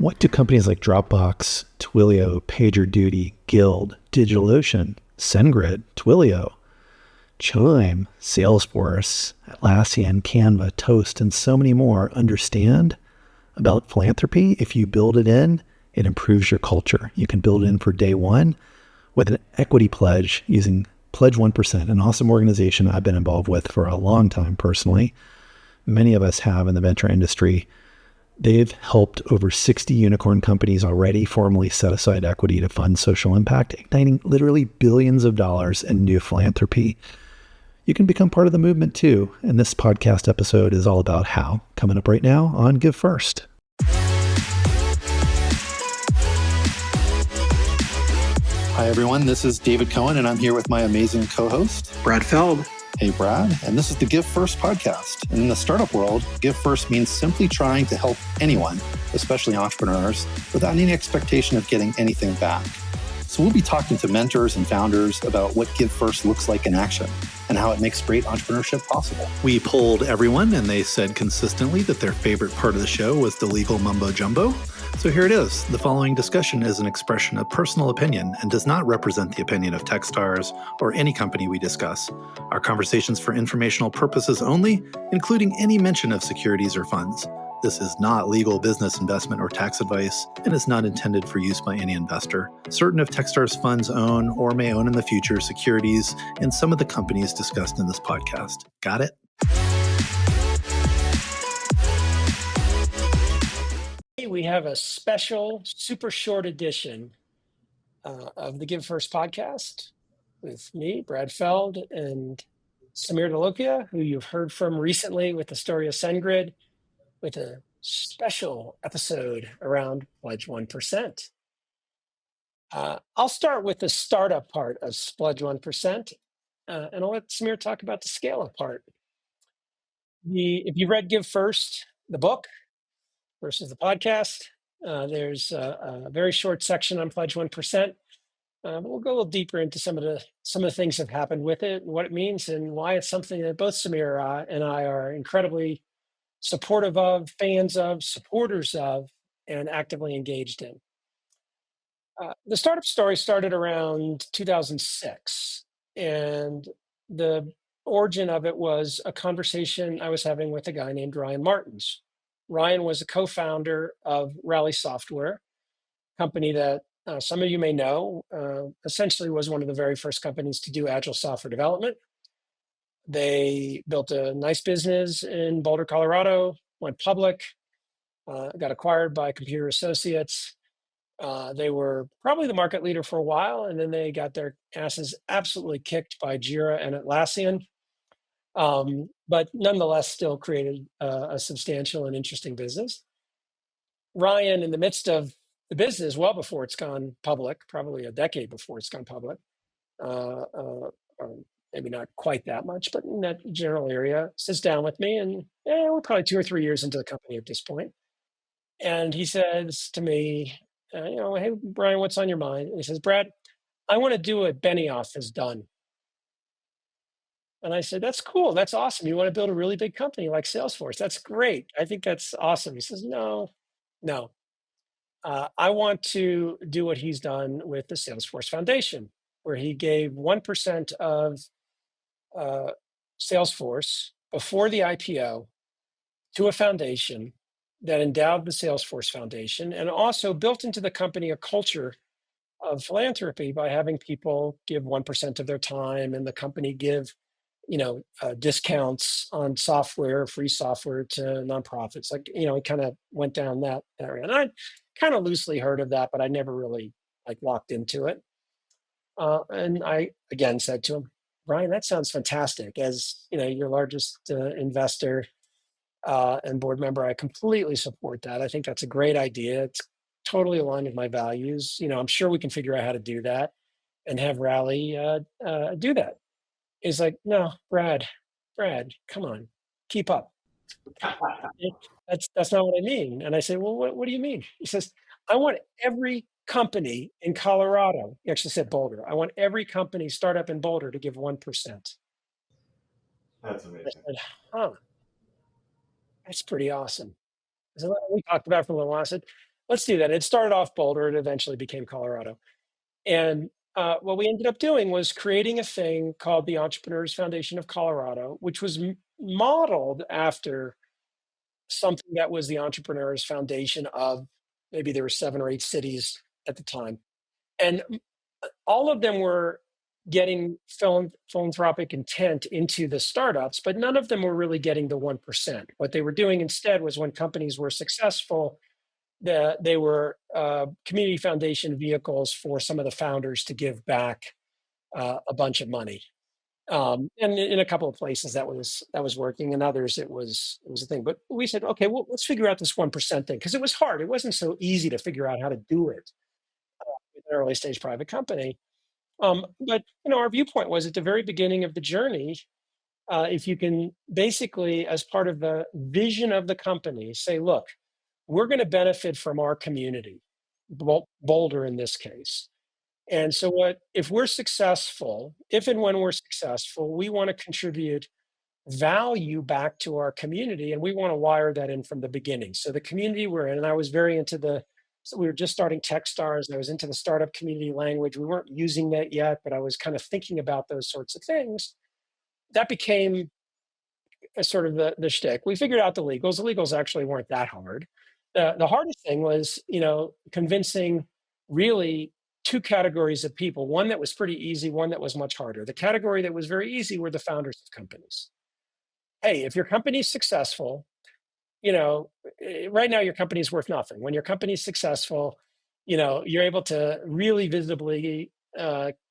What do companies like Dropbox, Twilio, PagerDuty, Guild, DigitalOcean, SendGrid, Twilio, Chime, Salesforce, Atlassian, Canva, Toast, and so many more understand about philanthropy? If you build it in, it improves your culture. You can build it in for day one with an equity pledge using Pledge 1%, an awesome organization I've been involved with for a long time personally. Many of us have in the venture industry. They've helped over 60 unicorn companies already formally set aside equity to fund social impact, igniting literally billions of dollars in new philanthropy. You can become part of the movement too, and this podcast episode is all about how, coming up right now on Give First. Hi, everyone. This is David Cohen, and I'm here with my amazing co-host, Brad Feld. Hey, Brad. And this is the Give First podcast. And in the startup world, Give First means simply trying to help anyone, especially entrepreneurs, without any expectation of getting anything back. So we'll be talking to mentors and founders about what Give First looks like in action and how it makes great entrepreneurship possible. We polled everyone, and they said consistently that their favorite part of the show was the legal mumbo jumbo. So here it is. The following discussion is an expression of personal opinion and does not represent the opinion of Techstars or any company we discuss. Our conversations for informational purposes only, including any mention of securities or funds. This is not legal, business, investment, or tax advice and is not intended for use by any investor. Certain of Techstars funds own or may own in the future securities in some of the companies discussed in this podcast. Got it? We have a special, super short edition of the Give First podcast with me, Brad Feld, and Sameer Dholakia, who you've heard from recently with the story of SendGrid, with a special episode around Pledge 1%. I'll start with the startup part of Pledge 1%, and I'll let Sameer talk about the scale-up part. If you read Give First, the book, versus the podcast, there's a very short section on Pledge 1%. But we'll go a little deeper into some of the things that have happened with it, what it means, and why it's something that both Sameer and I are incredibly supportive of, fans of, supporters of, and actively engaged in. The startup story started around 2006, and the origin of it was a conversation I was having with a guy named Ryan Martens. Ryan was a co-founder of Rally Software, company that some of you may know, essentially was one of the very first companies to do agile software development. They built a nice business in Boulder, Colorado, went public, got acquired by Computer Associates. They were probably the market leader for a while, and then they got their asses absolutely kicked by Jira and Atlassian. But nonetheless, still created a substantial and interesting business. Ryan, in the midst of the business, well before it's gone public, probably a decade before it's gone public, or maybe not quite that much, but in that general area, sits down with me, and we're probably 2 or 3 years into the company at this point. And he says to me, hey, Brian, what's on your mind? And he says, Brad, I want to do what Benioff has done. And I said, that's cool. That's awesome. You want to build a really big company like Salesforce. That's great. I think that's awesome. He says, no. I want to do what he's done with the Salesforce Foundation, where he gave 1% of Salesforce before the IPO to a foundation that endowed the Salesforce Foundation and also built into the company a culture of philanthropy by having people give 1% of their time and the company give discounts on software, free software to nonprofits. It kind of went down that area. And I kind of loosely heard of that, but I never really locked into it. And I, again, said to him, Brian, that sounds fantastic. As, your largest investor and board member, I completely support that. I think that's a great idea. It's totally aligned with my values. I'm sure we can figure out how to do that and have Rally do that. He's like, no, Brad, come on, keep up. That's not what I mean. And I say, well, what do you mean? He says, I want every company in Colorado, he actually said Boulder, I want every company startup in Boulder to give 1%. That's amazing. I said, that's pretty awesome. So we talked about it for a little while. I said, let's do that. It started off Boulder. It eventually became Colorado. And what we ended up doing was creating a thing called the Entrepreneurs Foundation of Colorado, which was modeled after something that was the Entrepreneurs Foundation of, maybe there were 7 or 8 cities at the time. And all of them were getting philanthropic intent into the startups, but none of them were really getting the 1%. What they were doing instead was, when companies were successful, they were community foundation vehicles for some of the founders to give back a bunch of money. And in a couple of places that was working, and others it was a thing. But we said, okay, well, let's figure out this 1% thing, because it was hard. It wasn't so easy to figure out how to do it with an early stage private company. But our viewpoint was, at the very beginning of the journey, if you can basically, as part of the vision of the company, say, look, we're going to benefit from our community, Boulder in this case. And so if we're successful, if and when we're successful, we want to contribute value back to our community, and we want to wire that in from the beginning. So the community we're in, and I was very into so we were just starting Techstars. I was into the startup community language. We weren't using that yet, but I was kind of thinking about those sorts of things. That became a sort of the shtick. We figured out the legals. The legals actually weren't that hard. The hardest thing was, convincing really 2 categories of people. One that was pretty easy, one that was much harder. The category that was very easy were the founders of companies. Hey, if your company's successful, right now your company's worth nothing. When your company's successful, you're able to really visibly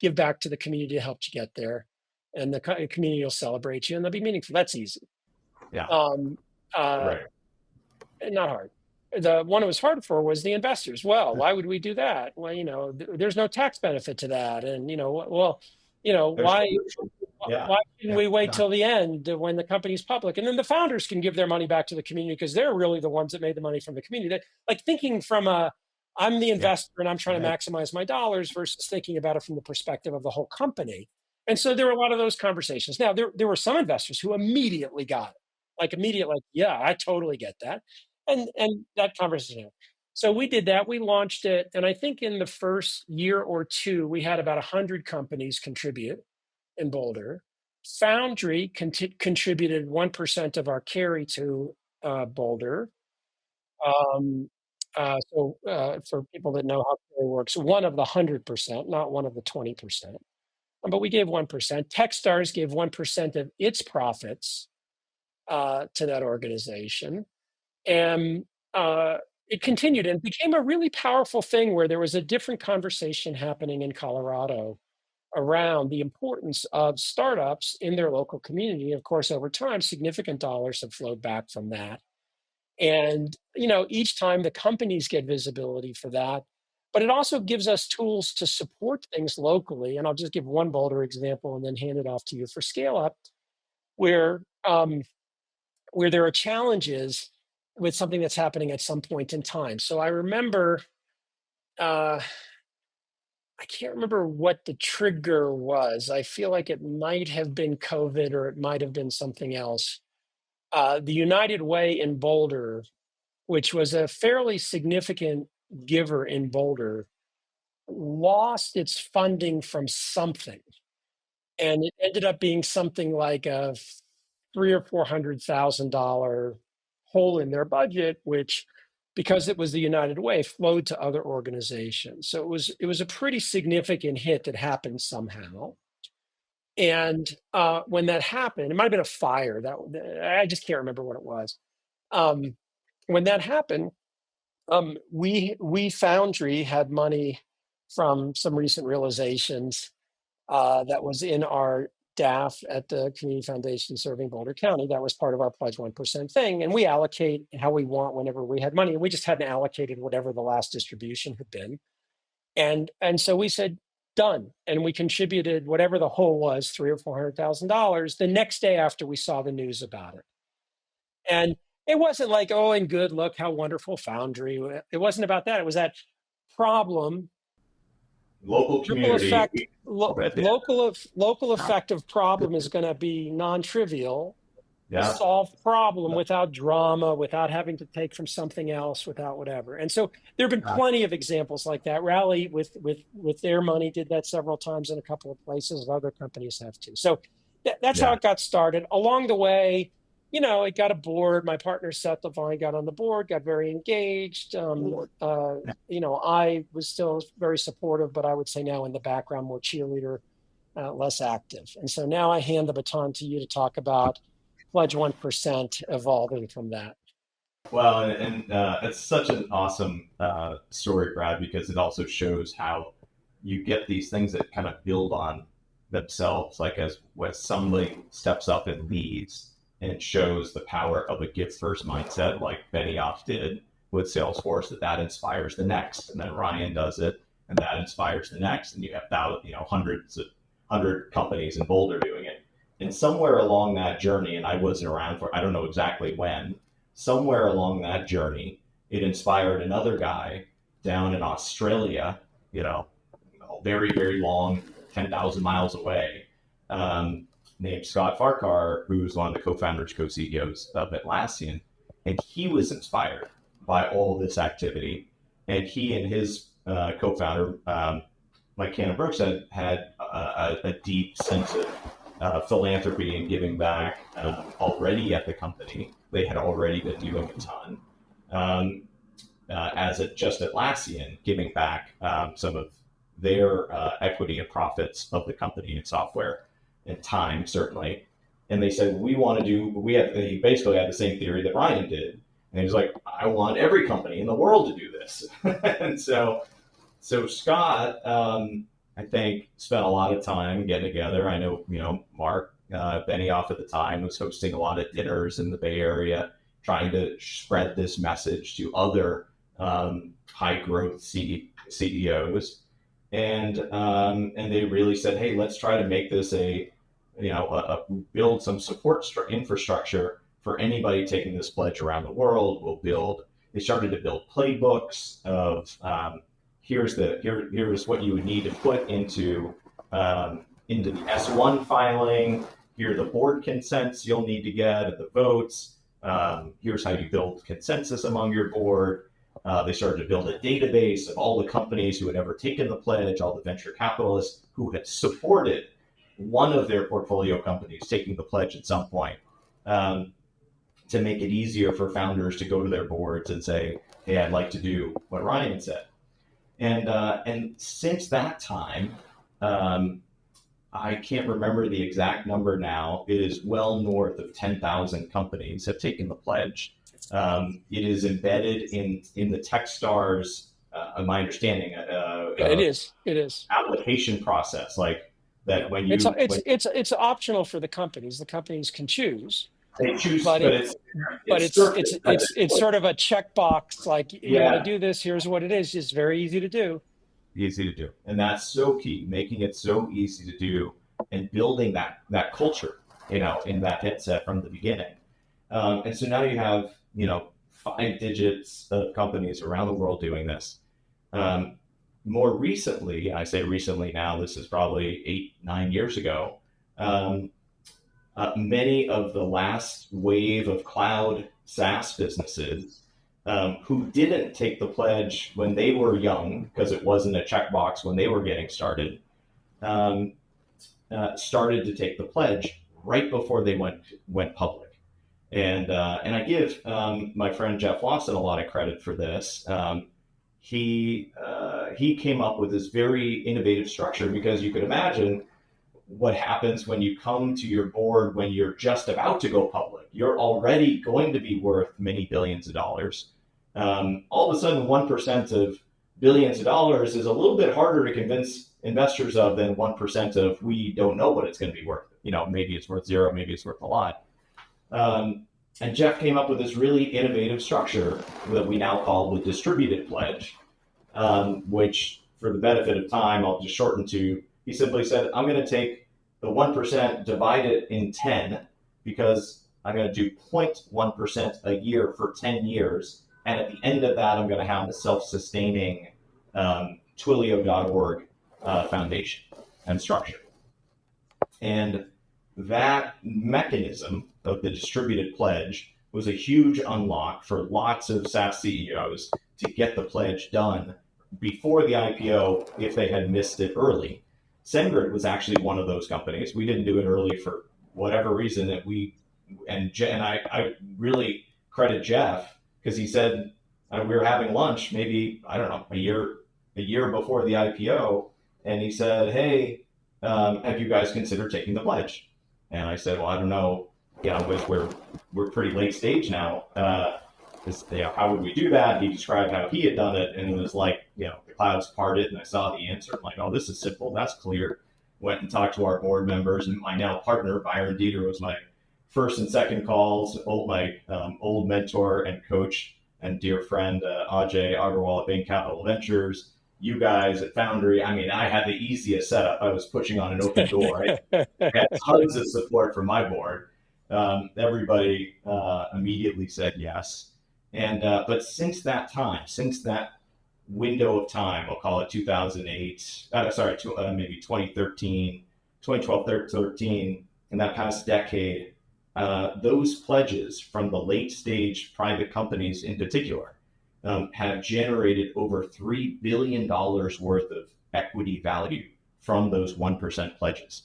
give back to the community that helped you get there, and the community will celebrate you, and they'll be meaningful. That's easy. Yeah. Right. Not hard. The one it was hard for was the investors. Well, why would we do that? Well, there's no tax benefit to that, and why? Yeah. Why didn't we wait till the end when the company's public? And then the founders can give their money back to the community, because they're really the ones that made the money from the community. Like thinking from I'm the investor and I'm trying to maximize my dollars, versus thinking about it from the perspective of the whole company. And so there were a lot of those conversations. Now, there were some investors who immediately got it, yeah, I totally get that. And that conversation. So we did that. We launched it. And I think in the first year or 2, we had about 100 companies contribute in Boulder. Foundry contributed 1% of our carry to Boulder. For people that know how carry works, one of the 100%, not one of the 20%. But we gave 1%. Techstars gave 1% of its profits to that organization. And it continued and became a really powerful thing, where there was a different conversation happening in Colorado around the importance of startups in their local community. Of course, over time, significant dollars have flowed back from that. And, each time the companies get visibility for that, but it also gives us tools to support things locally. And I'll just give one Boulder example and then hand it off to you for scale up, where there are challenges with something that's happening at some point in time. So I remember, I can't remember what the trigger was. I feel like it might have been COVID, or it might have been something else. The United Way in Boulder, which was a fairly significant giver in Boulder, lost its funding from something. And it ended up being something like a $300,000 or $400,000 hole in their budget, which, because it was the United Way, flowed to other organizations. So it was a pretty significant hit that happened somehow. And when that happened, it might have been a fire. I just can't remember what it was. When that happened, we Foundry had money from some recent realizations that was in our DAF at the Community Foundation serving Boulder County. That was part of our Pledge 1% thing. And we allocate how we want whenever we had money. And we just hadn't allocated whatever the last distribution had been. And so we said, done. And we contributed whatever the whole was, $300,000 or $400,000, the next day after we saw the news about it. And it wasn't like, oh, and good, look how wonderful Foundry. It wasn't about that. It was that problem. Local community. Local effect of problem is going to be non-trivial. Yeah. solve problem without drama, without having to take from something else, without whatever. And so there have been plenty of examples like that. Rally with their money did that several times in a couple of places. Other companies have too. So that's how Yeah. it got started. Along the way, it got a board. My partner Seth Levine got on the board, got very engaged. I was still very supportive, but I would say now in the background, more cheerleader, less active. And so now I hand the baton to you to talk about Pledge 1% evolving from that. Well, and it's such an awesome story, Brad, because it also shows how you get these things that kind of build on themselves. Like as when somebody steps up and leads, and it shows the power of a give first mindset, like Benioff did with Salesforce, that inspires the next, and then Ryan does it, and that inspires the next, and you have hundred companies in Boulder doing it. And somewhere along that journey, and I wasn't around for, I don't know exactly when, somewhere along that journey, it inspired another guy down in Australia, very, very long, 10,000 miles away, named Scott Farquhar, who's one of the co-founders, co-CEOs of Atlassian. And he was inspired by all this activity. And he and his co-founder, Mike Cannon Brooks, had a deep sense of philanthropy and giving back already at the company. They had already been doing a ton. As just Atlassian, giving back some of their equity and profits of the company and software and time, certainly. And they said, they basically had the same theory that Ryan did. And he was like, I want every company in the world to do this. And so Scott, I think, spent a lot of time getting together. I know, Mark Benioff at the time was hosting a lot of dinners in the Bay Area, trying to spread this message to other high growth CEOs. And they really said, hey, let's try to make this build some support infrastructure for anybody taking this pledge around the world. They started to build playbooks of here's what you would need to put into the S1 filing. Here are the board consents you'll need to get, the votes. Here's how you build consensus among your board. They started to build a database of all the companies who had ever taken the pledge, all the venture capitalists who had supported one of their portfolio companies taking the pledge at some point, to make it easier for founders to go to their boards and say, hey, I'd like to do what Ryan said. And since that time, I can't remember the exact number now. It is well north of 10,000 companies have taken the pledge. It is embedded in the Techstars, my understanding. It is application process, like that when you it's optional for the companies. The companies can choose. They choose, but it's sort of a checkbox. Like you want to do this, here's what it is. It's very easy to do. Easy to do, and that's so key. Making it so easy to do, and building that culture, in that headset from the beginning. And so now you have 5 digits of companies around the world doing this. More recently, I say recently now, this is probably 8-9 years ago. Many of the last wave of cloud SaaS businesses who didn't take the pledge when they were young, because it wasn't a checkbox when they were getting started, started to take the pledge right before they went public. And I give my friend Jeff Lawson a lot of credit for this. He came up with this very innovative structure, because you could imagine what happens when you come to your board when you're just about to go public. You're already going to be worth many billions of dollars. All of a sudden, 1% of billions of dollars is a little bit harder to convince investors of than 1% of we don't know what it's going to be worth. Maybe it's worth 0, maybe it's worth a lot. And Jeff came up with this really innovative structure that we now call the distributed pledge, which, for the benefit of time, I'll just shorten to, he simply said, I'm going to take the 1%, divide it in 10, because I'm going to do 0.1% a year for 10 years. And at the end of that, I'm going to have the self-sustaining Twilio.org foundation and structure. And that mechanism of the distributed pledge was a huge unlock for lots of SaaS CEOs to get the pledge done before the IPO if they had missed it early. SendGrid was actually one of those companies. We didn't do it early for whatever reason that I really credit Jeff because he said we were having lunch maybe, I don't know, a year before the IPO. And he said, hey, have you guys considered taking the pledge? And I said, well, I don't know, we're pretty late stage now. How would we do that? He described how he had done it, and it was like, the clouds parted, and I saw the answer. I'm like, oh, this is simple. That's clear. Went and talked to our board members, and my now partner, Byron Dieter, was my first and second calls. My old mentor and coach and dear friend, Ajay Agarwal at Bain Capital Ventures. You guys at Foundry. I mean, I had the easiest setup. I was pushing on an open door. I had tons of support from my board. Everybody immediately said yes. And but since that window of time, I'll call it 2008, maybe 2013, 2012, 13, in that past decade, those pledges from the late stage private companies in particular have generated over $3 billion worth of equity value from those 1% pledges.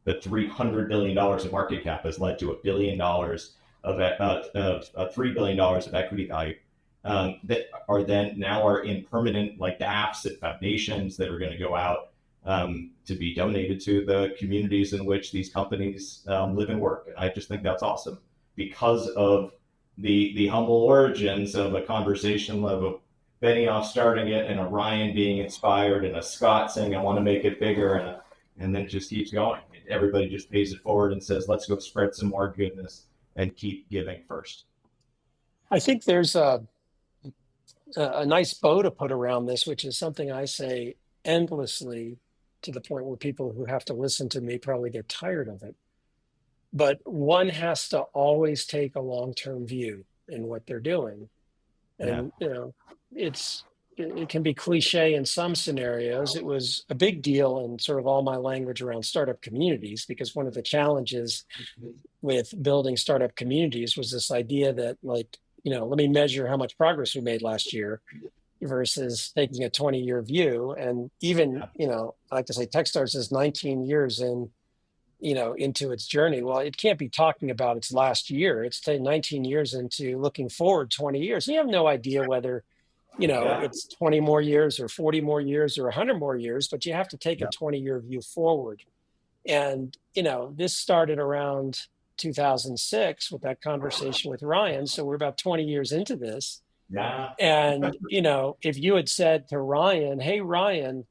The $300 billion of market cap has led to $1 billion of $3 billion of equity value that are in permanent, like the apps and foundations that are going to go out to be donated to the communities in which these companies live and work. And I just think that's awesome because of the humble origins of a conversation of a Benioff starting it and a Ryan being inspired and a Scott saying, I want to make it bigger. And then it just keeps going. Everybody just pays it forward and says, let's go spread some more goodness and keep giving first. I think there's a nice bow to put around this, which is something I say endlessly to the point where people who have to listen to me probably get tired of it. But one has to always take a long-term view in what they're doing. And, it can be cliche in some scenarios. It was a big deal in sort of all my language around startup communities, because one of the challenges with building startup communities was this idea that, like, let me measure how much progress we made last year versus taking a 20-year view. And even, I like to say Techstars is 19 years into its journey. Well, it can't be talking about its last year. It's 19 years into looking forward 20 years. You have no idea whether it's 20 more years or 40 more years or 100 more years, but you have to take a 20-year view forward. And, this started around 2006 with that conversation with Ryan. So we're about 20 years into this. Yeah. And, if you had said to Ryan, hey, Ryan,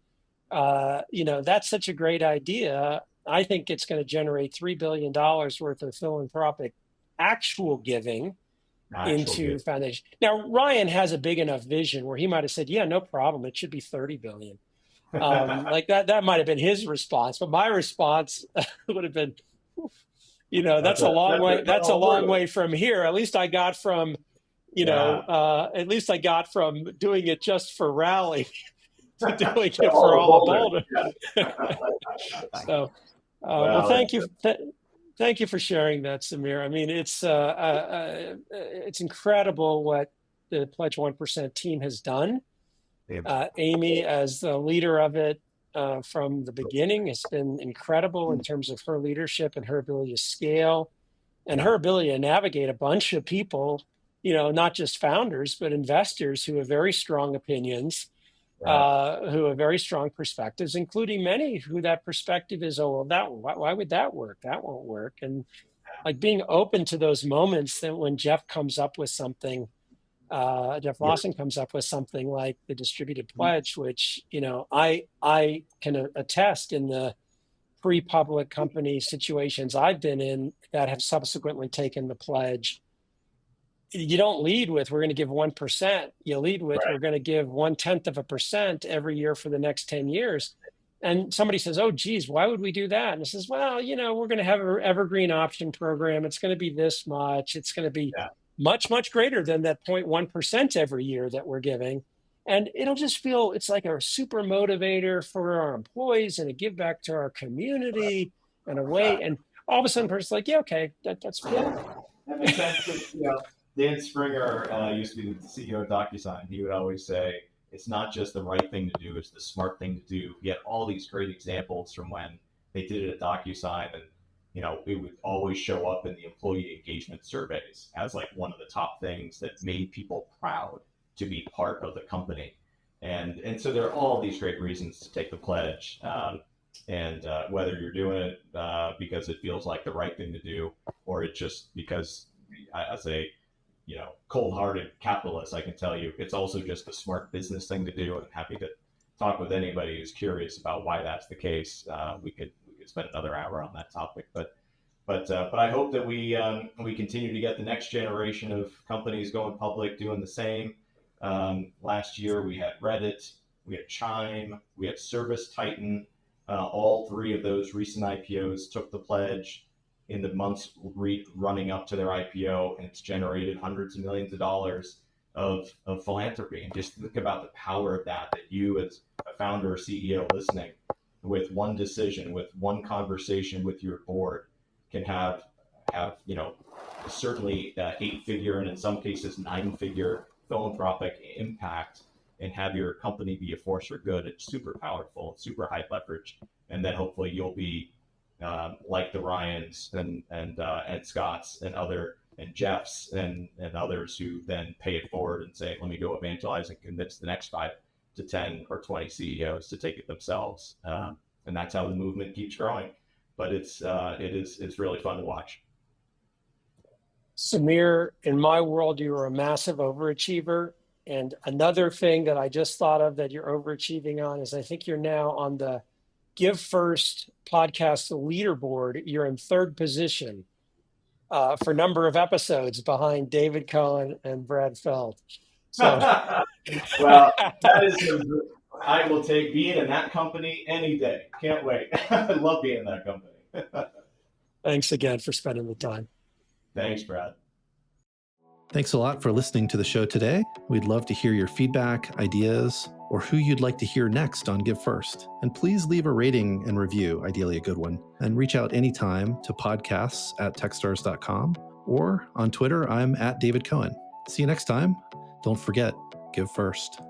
that's such a great idea. I think it's going to generate $3 billion worth of philanthropic actual giving into foundation. Now, Ryan has a big enough vision where he might have said, yeah, no problem. It should be 30 billion. Like that might have been his response, but my response would have been, that's a long way. That's a long way from here. At least I got from, at least I got from doing it just for rally to doing it for all of Boulder. So, well, thank you. Thank you for sharing that, Sameer. I mean, it's incredible what the Pledge 1% team has done. Amy, as the leader of it from the beginning, has been incredible in terms of her leadership and her ability to scale and her ability to navigate a bunch of people, not just founders, but investors who have very strong opinions. Who have very strong perspectives, including many who that perspective is, why would that work? That won't work. And like being open to those moments that when Jeff comes up with something, Jeff Lawson comes up with something like the distributed pledge, which, I can attest in the pre-public company situations I've been in that have subsequently taken the pledge. You don't lead with, we're going to give 1%. You lead with, we're going to give 0.1% every year for the next 10 years. And somebody says, oh, geez, why would we do that? And it says, well, we're going to have an evergreen option program. It's going to be this much. It's going to be much, much greater than that 0.1% every year that we're giving. And it'll just feel, it's like a super motivator for our employees and a give back to our community and a way. And all of a sudden, person's like, yeah, okay, that's Yeah, that makes sense. Dan Springer used to be the CEO of DocuSign. He would always say, it's not just the right thing to do, it's the smart thing to do. He had all these great examples from when they did it at DocuSign, and it would always show up in the employee engagement surveys as like one of the top things that made people proud to be part of the company. And so there are all these great reasons to take the pledge. And whether you're doing it because it feels like the right thing to do, or it's just because, as a cold-hearted capitalist, I can tell you it's also just a smart business thing to do. I'm happy to talk with anybody who's curious about why that's the case. We could spend another hour on that topic, but I hope that we continue to get the next generation of companies going public doing the same. Last year we had Reddit, we had Chime, we had Service Titan. All three of those recent IPOs took the pledge in the months running up to their IPO, and it's generated hundreds of millions of dollars of philanthropy. And just think about the power of that you as a founder or CEO listening, with one decision, with one conversation with your board, can have certainly 8-figure and in some cases 9-figure philanthropic impact, and have your company be a force for good. It's super powerful, super high leverage, and then hopefully you'll be like the Ryans and Scotts and Jeffs and others who then pay it forward and say, let me go evangelize and convince the next 5 to 10 or 20 CEOs to take it themselves. And that's how the movement keeps growing. But it's really fun to watch. Sameer, in my world, you are a massive overachiever. And another thing that I just thought of that you're overachieving on is I think you're now on the Give First podcast leaderboard. You're in 3rd position for number of episodes behind David Cohen and Brad Feld. So, well, that is I will take being in that company any day. Can't wait. I love being in that company. Thanks again for spending the time. Thanks, Brad. Thanks a lot for listening to the show today. We'd love to hear your feedback, ideas, or who you'd like to hear next on Give First. And please leave a rating and review, ideally a good one. And reach out anytime to podcasts@techstars.com, or on Twitter, I'm @David Cohen. See you next time. Don't forget, give first.